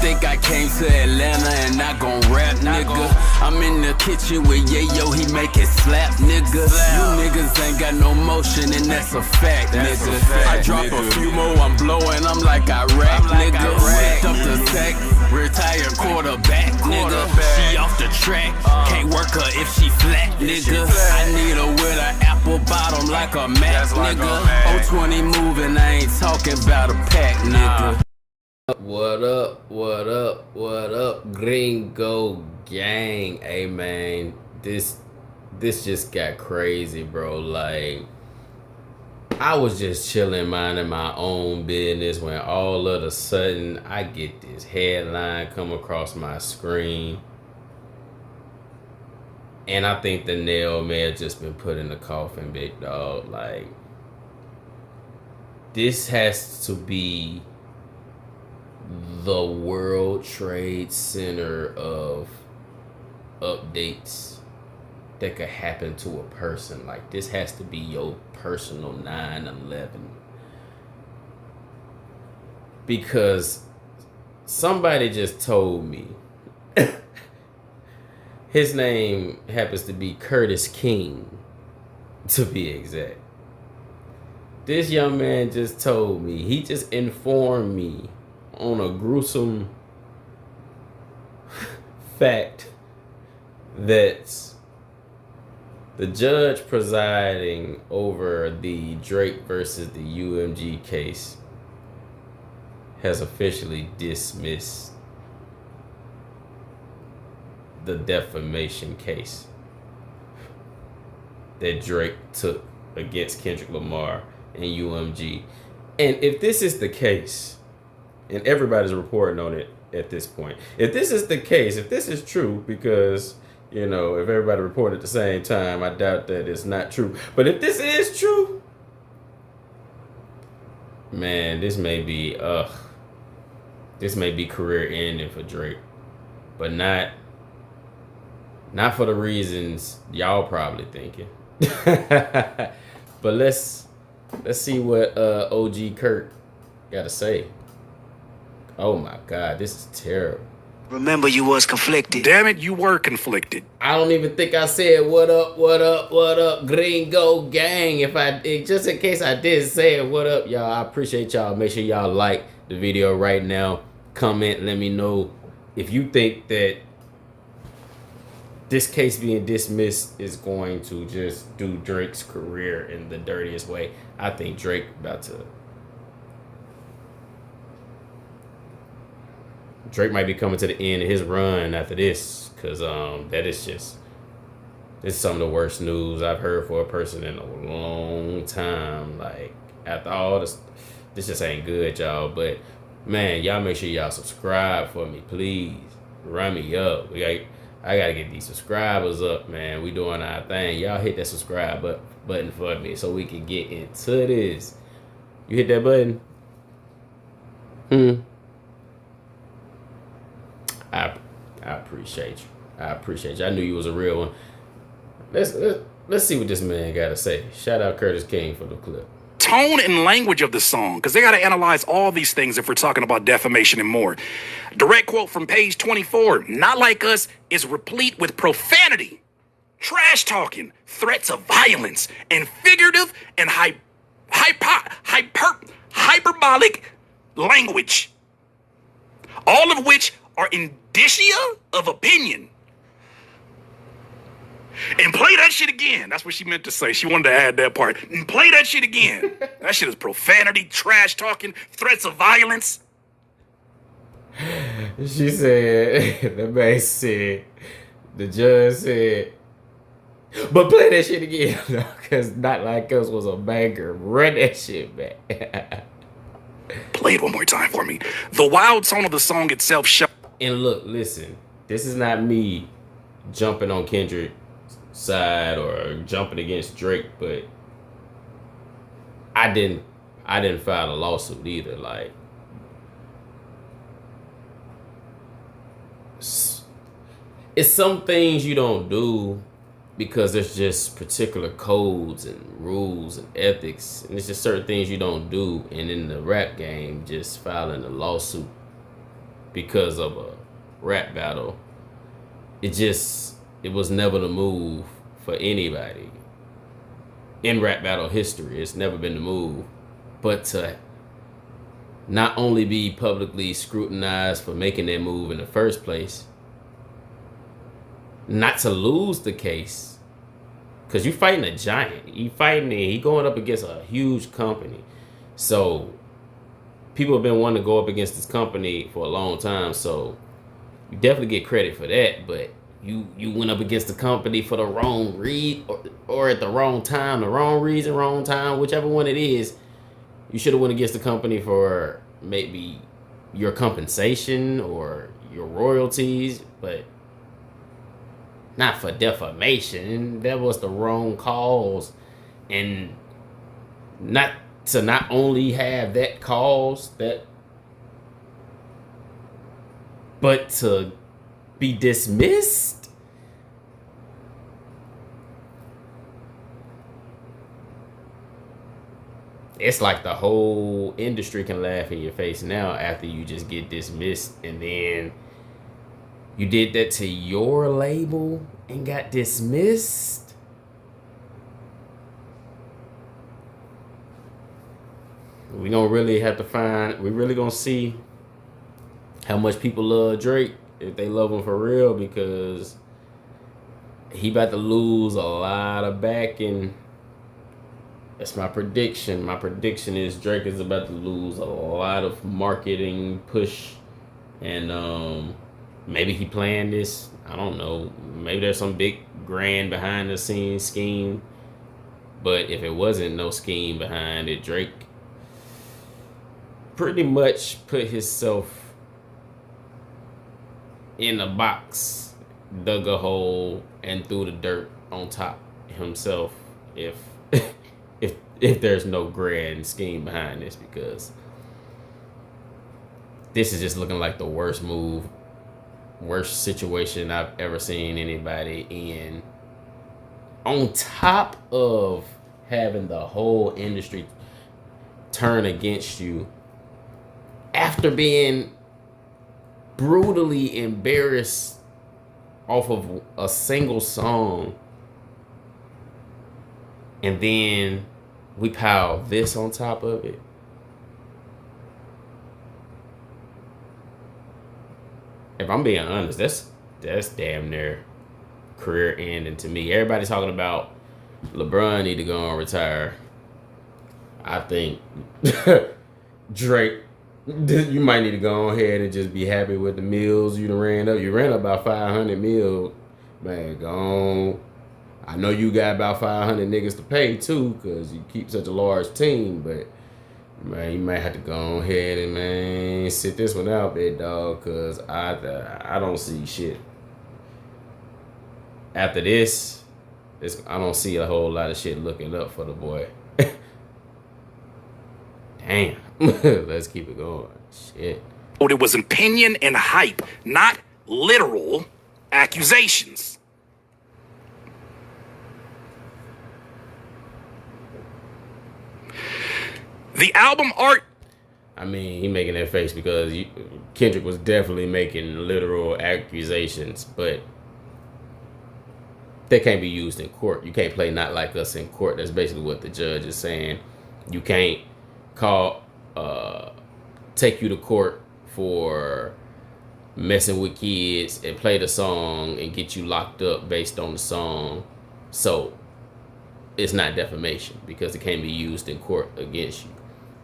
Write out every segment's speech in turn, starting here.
think I came to Atlanta and not gon' rap, nigga. I'm in the kitchen with Yayo, he make it slap, nigga. You niggas ain't got no motion and that's a fact, nigga. I drop a few more, I'm blowing, I'm like Iraq, nigga. Ripped up the sack, retired quarterback, nigga. She off the track, can't work her if she flat, nigga. I need her with an apple bottom like a Mac, nigga. 020 moving, I ain't talking about a pack, nigga. What up, what up, what up, Gringo gang? Hey man, this just got crazy, bro. Like, I was just chilling, minding my own business, when all of a sudden I get this headline come across my screen, and I think the nail may have just been put in the coffin, big dog. Like, this has to be the World Trade Center of updates that could happen to a person. Like, this has to be your personal 9/11, because somebody just told me his name happens to be Curtis King, to be exact. This young man just told me, he just informed me on a gruesome fact that the judge presiding over the Drake versus the UMG case has officially dismissed the defamation case that Drake took against Kendrick Lamar and UMG. And if this is the case, and everybody's reporting on it at this point, if this is the case, if this is true, because, you know, if everybody reported at the same time, I doubt that it's not true. But if this is true, man, this may be career ending for Drake. But not for the reasons y'all probably thinking. But let's see what OG Kirk got to say. Oh my God, this is terrible. Remember, you was conflicted. Damn it, you were conflicted. I don't even think I said what up, Gringo gang. Just in case I did say it, what up, y'all? I appreciate y'all. Make sure y'all like the video right now. Comment, let me know if you think that this case being dismissed is going to just do Drake's career in the dirtiest way. I think Drake might be coming to the end of his run after this, because this is some of the worst news I've heard for a person in a long time. Like, after all this just ain't good, y'all. But man, y'all make sure y'all subscribe for me, please. Run me up. I gotta get these subscribers up, man. We doing our thing. Y'all hit that subscribe button for me so we can get into this. You hit that button? I appreciate you. I appreciate you. I knew you was a real one. Let's see what this man got to say. Shout out Curtis King for the clip. Tone and language of the song, because they got to analyze all these things if we're talking about defamation and more. Direct quote from page 24. Not Like Us is replete with profanity, trash talking, threats of violence, and figurative and hyperbolic language, all of which are indicia of opinion. And play that shit again. That's what she meant to say. She wanted to add that part. And play that shit again. That shit is profanity, trash talking, threats of violence. She said, the man said, the judge said, but play that shit again. Because Not Like Us was a banger. Run that shit back. Play it one more time for me. The wild tone of the song itself shows. And look, listen, this is not me jumping on Kendrick's side or jumping against Drake, but I didn't file a lawsuit either. Like, it's some things you don't do because there's just particular codes and rules and ethics, and it's just certain things you don't do. And in the rap game, just filing a lawsuit because of a rap battle. It was never the move for anybody in rap battle history. It's never been the move. But to not only be publicly scrutinized for making that move in the first place, not to lose the case, because you fighting a giant. He going up against a huge company. So people have been wanting to go up against this company for a long time. So you definitely get credit for that. But you went up against the company for the wrong read or at the wrong time, the wrong reason, wrong time, whichever one it is. You should have went against the company for maybe your compensation or your royalties, but not for defamation. That was the wrong cause. And not only have that cause, but to be dismissed. It's like the whole industry can laugh in your face now after you just get dismissed, and then you did that to your label and got dismissed. We really gonna see how much people love Drake, if they love him for real, because he about to lose a lot of backing. That's my prediction. My prediction is Drake is about to lose a lot of marketing push, and maybe he planned this. I don't know. Maybe there's some big grand behind the scenes scheme. But if it wasn't no scheme behind it, Drake pretty much put himself in a box, dug a hole, and threw the dirt on top himself if there's no grand scheme behind this, because this is just looking like the worst move, worst situation I've ever seen anybody in. On top of having the whole industry turn against you after being brutally embarrassed off of a single song, and then we pile this on top of it. If I'm being honest, that's damn near career ending to me. Everybody's talking about LeBron need to go and retire. I think Drake, you might need to go ahead and just be happy with the mills you done ran up. You ran up about 500 mil, man. Go on. I know you got about 500 niggas to pay too, because you keep such a large team. But man, you might have to go ahead and, man, sit this one out, big dog, because I don't see shit. After this, I don't see a whole lot of shit looking up for the boy. Damn. Let's keep it going. Shit. It was opinion and hype, not literal accusations. The album art. I mean, he making that face because Kendrick was definitely making literal accusations, but they can't be used in court. You can't play Not Like Us in court. That's basically what the judge is saying. You can't take you to court for messing with kids and play the song and get you locked up based on the song. So it's not defamation because it can't be used in court against you.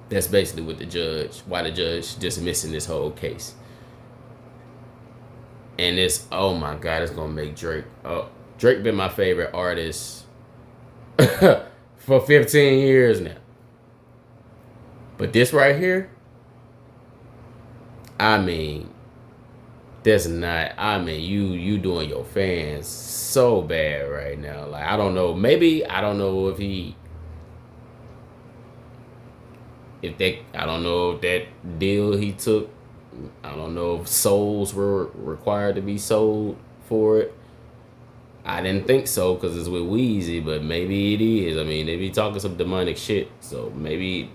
That's basically what why the judge dismissing this whole case. And oh my God, it's gonna make Drake. Drake been my favorite artist for 15 years now. But this right here, I mean, you doing your fans so bad right now. Like, I don't know if that deal he took, I don't know if souls were required to be sold for it. I didn't think so because it's with Weezy, but maybe it is. I mean, they be talking some demonic shit, so maybe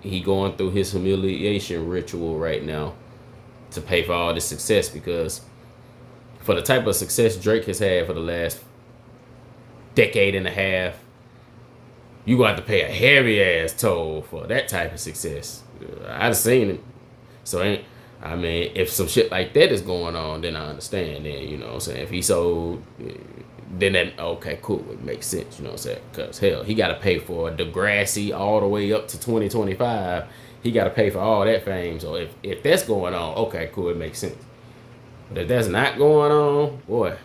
he going through his humiliation ritual right now. to pay for all this success, because for the type of success Drake has had for the last decade and a half, you gonna have to pay a heavy ass toll for that type of success. I've seen it. So I mean, if some shit like that is going on, then I understand. Then, you know what I'm saying, if he sold, then that, okay, cool, it makes sense. You know what I'm saying? Because hell, he got to pay for Degrassi all the way up to 2025. He got to pay for all that fame. So if that's going on, okay, cool, it makes sense. But if that's not going on, boy,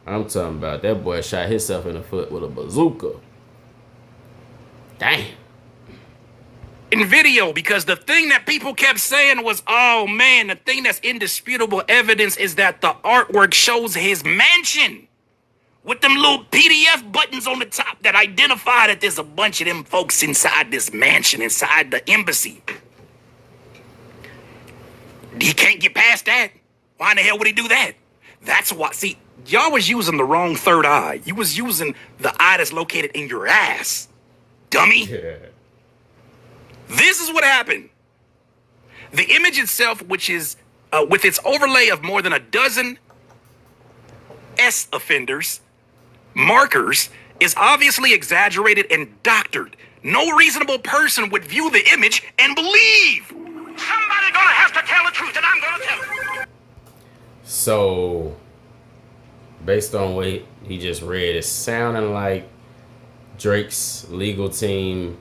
I'm talking about that boy shot himself in the foot with a bazooka. Damn. In video, because the thing that people kept saying was, oh man, the thing that's indisputable evidence is that the artwork shows his mansion with them little PDF buttons on the top that identify that there's a bunch of them folks inside this mansion, inside the embassy. He can't get past that. Why in the hell would he do that? That's why, see, y'all was using the wrong third eye. You was using the eye that's located in your ass, dummy. Yeah. This is what happened. The image itself, which is with its overlay of more than a dozen S offenders, markers, is obviously exaggerated and doctored. No reasonable person would view the image and believe. Somebody gonna have to tell the truth, and I'm gonna tell it. So, based on what he just read, it's sounding like Drake's legal team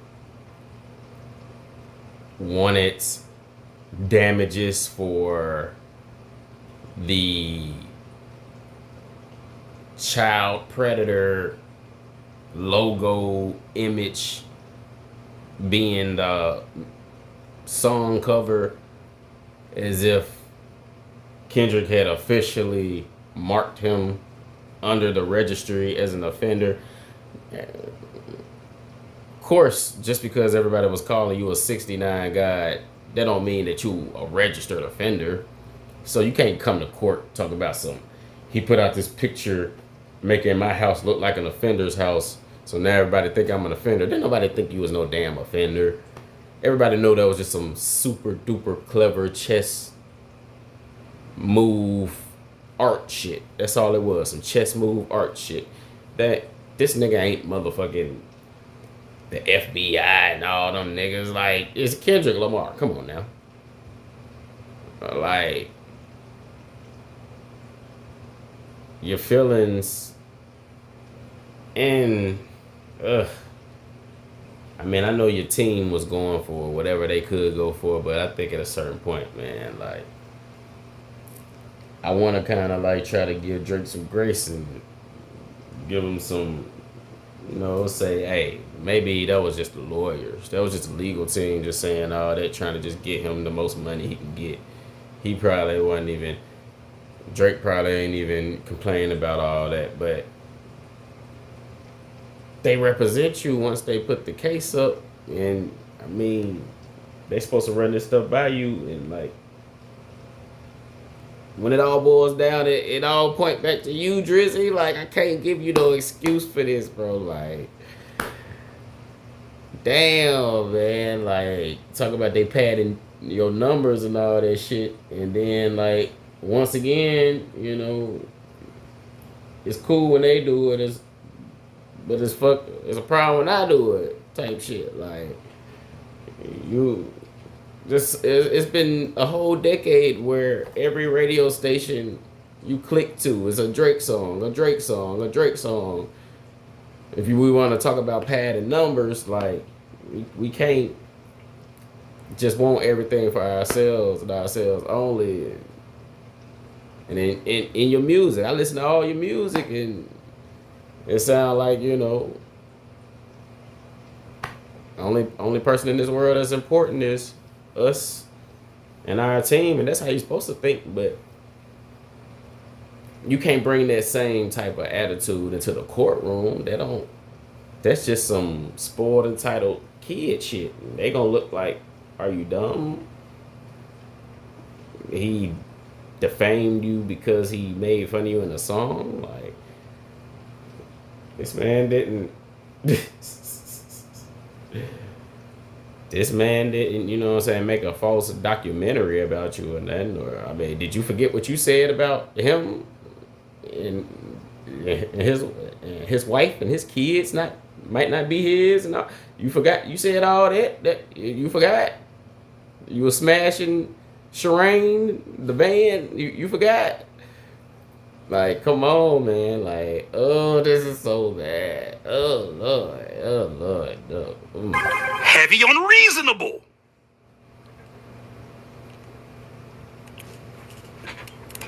wanted damages for the child predator logo image being the song cover, as if Kendrick had officially marked him under the registry as an offender. Of course, just because everybody was calling you a 69 guy, that don't mean that you a registered offender. So you can't come to court talk about he put out this picture making my house look like an offender's house, so now everybody think I'm an offender. Didn't nobody think you was no damn offender. Everybody know that was just some super duper clever chess move art shit. That's all it was, some chess move art shit. That this nigga ain't motherfucking the FBI and all them niggas. Like, it's Kendrick Lamar. Come on now. Like, your feelings and I mean, I know your team was going for whatever they could go for, but I think at a certain point, man, like, I want to kind of like try to give Drake some grace and give him some, you know, say, hey, maybe that was just the lawyers. That was just the legal team just saying all that, trying to just get him the most money he can get. He probably wasn't even, Drake probably ain't even complaining about all that, but they represent you once they put the case up, and I mean, they supposed to run this stuff by you, and like, when it all boils down, it all point back to you, Drizzy. Like, I can't give you no excuse for this, bro. Like, damn, man. Like, talk about they padding your numbers and all that shit, and then like, once again, you know, it's cool when they do it, but it's a problem when I do it, type shit. Like, it's been a whole decade where every radio station you click to is a Drake song, a Drake song, a Drake song. If we want to talk about pad and numbers, like, we can't just want everything for ourselves and ourselves only. And in your music, I listen to all your music, and it sounds like, you know, only person in this world that's important is us and our team, and that's how you're supposed to think. But you can't bring that same type of attitude into the courtroom. That's just some spoiled, entitled kid shit. They gonna look like, are you dumb? He defamed you because he made fun of you in a song. Like, this man didn't. this man didn't, you know what I'm saying, make a false documentary about you and then, or I mean, did you forget what you said about him and his wife and his kids might not be his and all? You forgot you said all that you forgot you were smashing Shireen the band, you forgot. Like, come on, man. Like, oh, this is so bad. Oh Lord, no. Heavy on reasonable.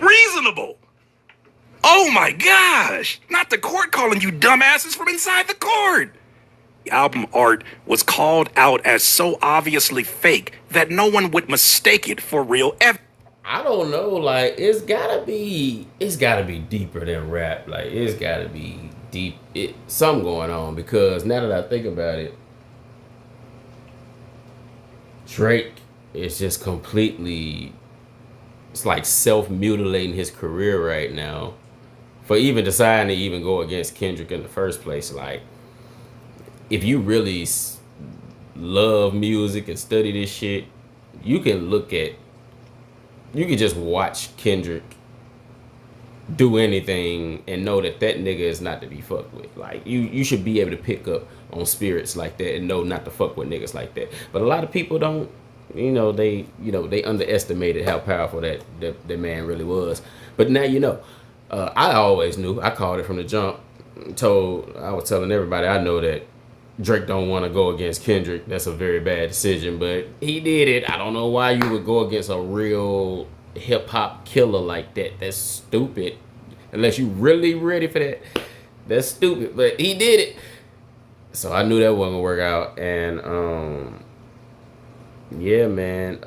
Reasonable. Oh my gosh. Not the court calling you dumbasses from inside the court. The album art was called out as so obviously fake that no one would mistake it for real evidence. I don't know, like it's gotta be deeper than rap. Like it's gotta be deep, something going on, because now that I think about it, Drake is just completely, it's like self-mutilating his career right now for even deciding to even go against Kendrick in the first place. Like, if you really love music and study this shit, you can just watch Kendrick do anything and know that nigga is not to be fucked with. Like, you should be able to pick up on spirits like that and know not to fuck with niggas like that. But a lot of people don't, they underestimated how powerful that man really was. But now I always knew. I called it from the jump. I was telling everybody I know that Drake don't want to go against Kendrick. That's a very bad decision, but he did it. I don't know why you would go against a real hip hop killer like that. That's stupid. Unless you really ready for that. That's stupid, but he did it. So I knew that wasn't gonna work out. And yeah, man.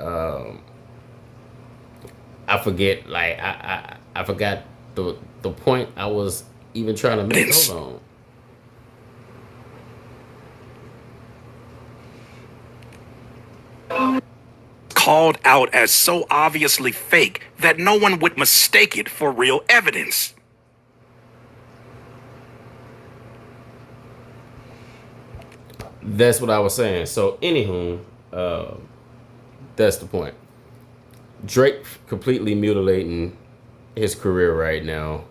I forget. Like I forgot the point I was even trying to make. Hold on. Called out as so obviously fake that no one would mistake it for real evidence. That's what I was saying. So, anywho, that's the point. Drake completely mutilating his career right now.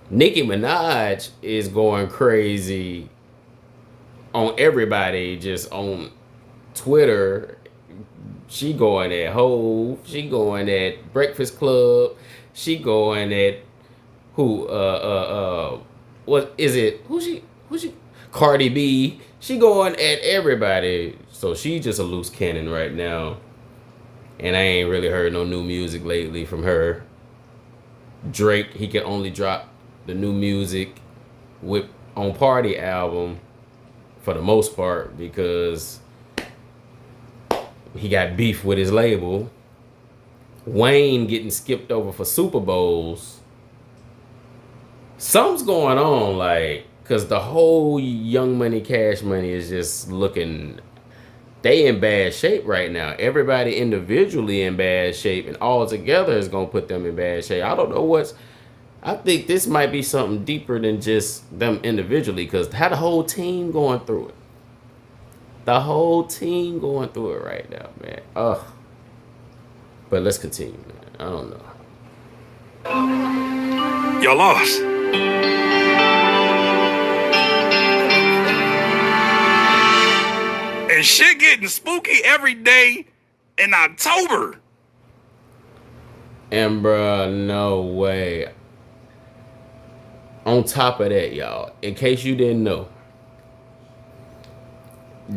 Nicki Minaj is going crazy on everybody, just on Twitter. She going at Hove. She going at Breakfast Club. She going at who? What is it? Who's she? Cardi B. She going at everybody. So she just a loose cannon right now. And I ain't really heard no new music lately from her. Drake, he can only drop the new music on Party album for the most part, because he got beef with his label. Wayne getting skipped over for Super Bowls. Something's going on, like, because the whole Young Money, Cash Money is just looking, they in bad shape right now. Everybody individually in bad shape, and all together is going to put them in bad shape. I don't know I think this might be something deeper than just them individually, because how the whole team going through it. The whole team going through it right now, man. Ugh. But let's continue, man. I don't know. Y'all lost. And shit getting spooky every day in October. And bruh, no way. On top of that, y'all, in case you didn't know,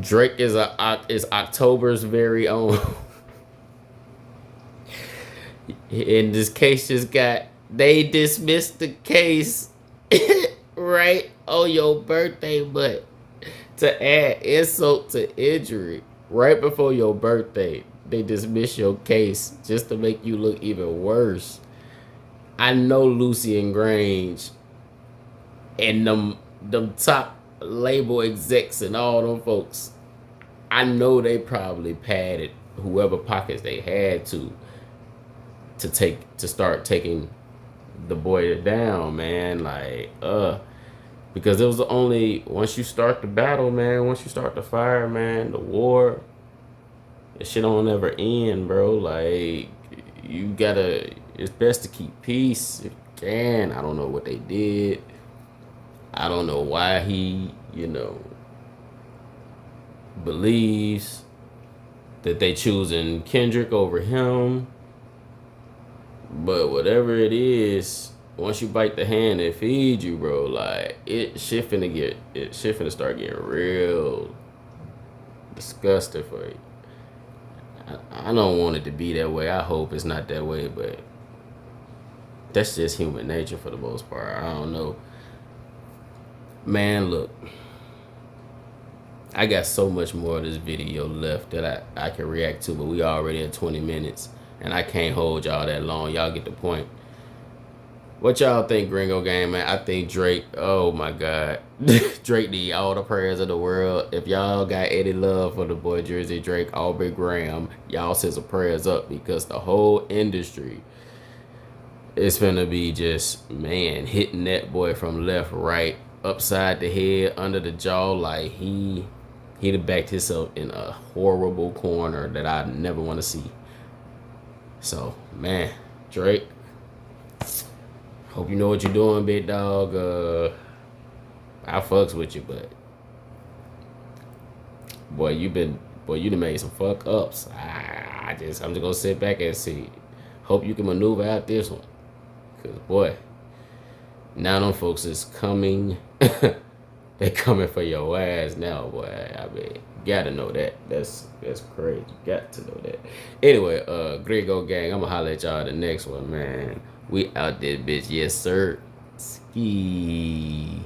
Drake is October's very own. In this case, they dismissed the case right on your birthday, but to add insult to injury, right before your birthday, they dismiss your case just to make you look even worse. I know Lucy and Grange and them top label execs and all them folks, I know they probably padded whoever pockets they had to start taking the boy down, man. Like, because it was once you start the battle, man, once you start the fire, man, the war, This shit don't ever end, bro. Like, you gotta, it's best to keep peace if you can. I don't know what they did. I don't know why he, believes that they choosing Kendrick over him. But whatever it is, once you bite the hand that feeds you, bro, like, shit finna start getting real disgusting for you. I don't want it to be that way. I hope it's not that way, but that's just human nature for the most part. I don't know. Man, look. I got so much more of this video left that I can react to, but we already at 20 minutes, and I can't hold y'all that long. Y'all get the point. What y'all think, Gringo Gang, man? I think Drake, oh my God. Drake need all the prayers of the world. If y'all got any love for the boy Jersey Drake, Aubrey Graham, y'all send some prayers up, because the whole industry is finna be just, man, hitting that boy from left, right, upside the head, under the jaw, like he'd have backed himself in a horrible corner that I never want to see. So, man, Drake, hope you know what you're doing, big dog. I fucks with you, but boy, you done made some fuck ups. I'm just gonna sit back and see. Hope you can maneuver out this one, cause boy, now them folks is coming. They coming for your ass now, boy. I mean, you gotta know that. That's crazy. You got to know that. Anyway, Gringo Gang, I'm gonna holler at y'all the next one, man. We out there, bitch. Yes, sir. Ski.